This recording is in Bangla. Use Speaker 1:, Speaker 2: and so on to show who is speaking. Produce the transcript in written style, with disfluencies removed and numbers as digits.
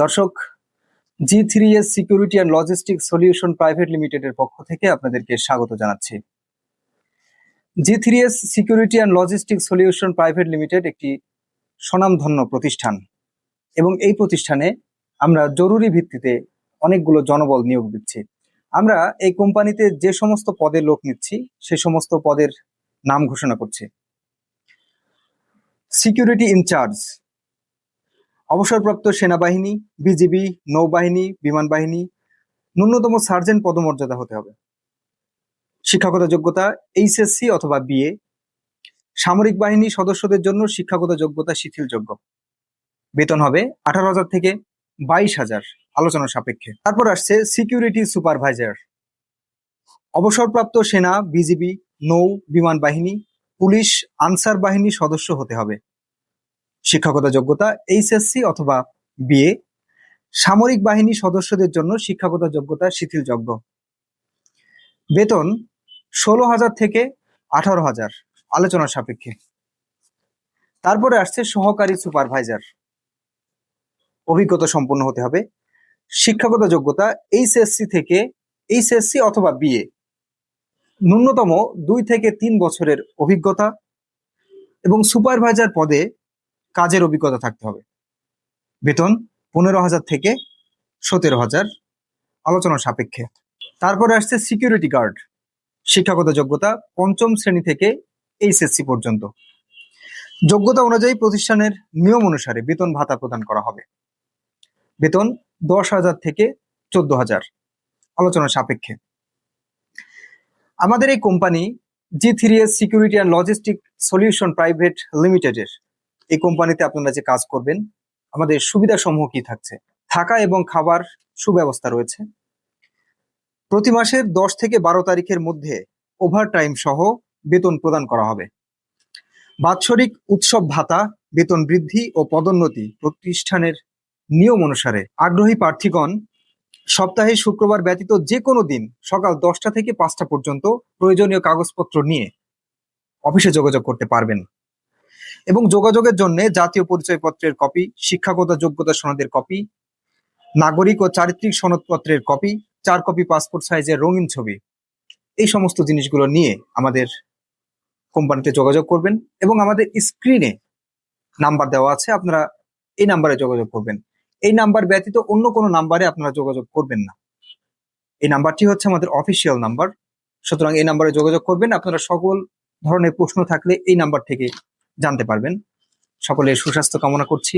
Speaker 1: দর্শক, G3S security and logistic solution private লিমিটেডের পক্ষ থেকে আপনাদেরকে স্বাগত জানাচ্ছি। G3S security and logistic solution private limited একটি স্বনামধন্য প্রতিষ্ঠান এবং এই প্রতিষ্ঠানে আমরা জরুরি ভিত্তিতে অনেকগুলো জনবল নিয়োগ দিচ্ছি। আমরা এই কোম্পানিতে যে সমস্ত পদে লোক নিচ্ছি সে সমস্ত পদের নাম ঘোষণা করছি। সিকিউরিটি ইনচার্জ, অবসরপ্রাপ্ত সেনাবাহিনী, বিজিবি, নৌবাহিনী, বিমান বাহিনী, ন্যূনতম সার্জেন্ট পদমর্যাদা হতে হবে। শিক্ষাগত যোগ্যতা এইচএসসি অথবা বিএ। সামরিক বাহিনী সদস্যদের জন্য শিক্ষাগত যোগ্যতা শিথিলযোগ্য। বেতন হবে 18,000 থেকে 22,000 আলোচনা সাপেক্ষে। তারপর আসছে সিকিউরিটি সুপারভাইজার, অবসরপ্রাপ্ত সেনা, বিজিবি, নৌ, বিমান বাহিনী, পুলিশ, আনসার বাহিনী সদস্য হতে হবে। শিক্ষাগত যোগ্যতা এইচএসসি অথবা বিএ। সামরিক বাহিনী সদস্যদের জন্য শিক্ষাগত যোগ্যতা শিথিলযোগ্য। বেতন 16,000 থেকে 18,000 আলোচনা সাপেক্ষে। তারপরে আসছে সহকারী সুপারভাইজার, অভিজ্ঞতা সম্পন্ন হতে হবে। শিক্ষাগত যোগ্যতা এইচএসসি অথবা বিএ। ন্যূনতম 2 থেকে 3 বছরের অভিজ্ঞতা এবং সুপারভাইজার পদে কাজের অভিজ্ঞতা থাকতে হবে। বেতন 15,000 থেকে 17,000 আলোচনা সাপেক্ষে। তারপরে আসছে সিকিউরিটি গার্ড, শিক্ষাগত যোগ্যতা 5ম শ্রেণী থেকে এইচএসসি পর্যন্ত। যোগ্যতা অনুযায়ী প্রতিষ্ঠানের নিয়ম অনুসারে বেতন ভাতা প্রদান করা হবে। বেতন 10,000 থেকে 14,000 আলোচনা সাপেক্ষে। আমাদের এই company G3S security and logistic solution private লিমিটেডের এই কোম্পানিতে আপনারা যে কাজ করবেন, আমাদের সুবিধা সমূহ কি থাকছে? থাকা এবং খাবার সুব্যবস্থা রয়েছে। প্রতি মাসের 10 থেকে 12 তারিখের মধ্যে ওভারটাইম সহ বেতন প্রদান করা হবে। বাৎসরিক উৎসব ভাতা, বেতন বৃদ্ধি ও পদোন্নতি প্রতিষ্ঠানের নিয়ম অনুসারে। আগ্রহী প্রার্থীগণ সপ্তাহে শুক্রবার ব্যতীত যে কোনো দিন সকাল 10টা থেকে 5টা পর্যন্ত প্রয়োজনীয় কাগজপত্র নিয়ে অফিসে যোগাযোগ করতে পারবেন এবং যোগাযোগের জন্য জাতীয় পরিচয়পত্রের কপি, শিক্ষাগত যোগ্যতা সনদের কপি, নাগরিক ও চারিত্রিক সনদপত্রের কপি, 4 কপি পাসপোর্ট সাইজের রঙিন ছবি, এই সমস্ত জিনিসগুলো নিয়ে আমাদের কোম্পানিতে যোগাযোগ করবেন এবং আমাদের স্ক্রিনে নাম্বার দেওয়া আছে, আপনারা এই নাম্বারে যোগাযোগ করবেন। এই নাম্বার ব্যতীত অন্য কোনো নাম্বারে আপনারা যোগাযোগ করবেন না। এই নাম্বারটি হচ্ছে আমাদের অফিসিয়াল নাম্বার, সুতরাং এই নাম্বারে যোগাযোগ করবেন। আপনারা সকল ধরনের প্রশ্ন থাকলে এই নাম্বার থেকে জানতে পারবেন। সকলের সুস্বাস্থ্য কামনা করছি।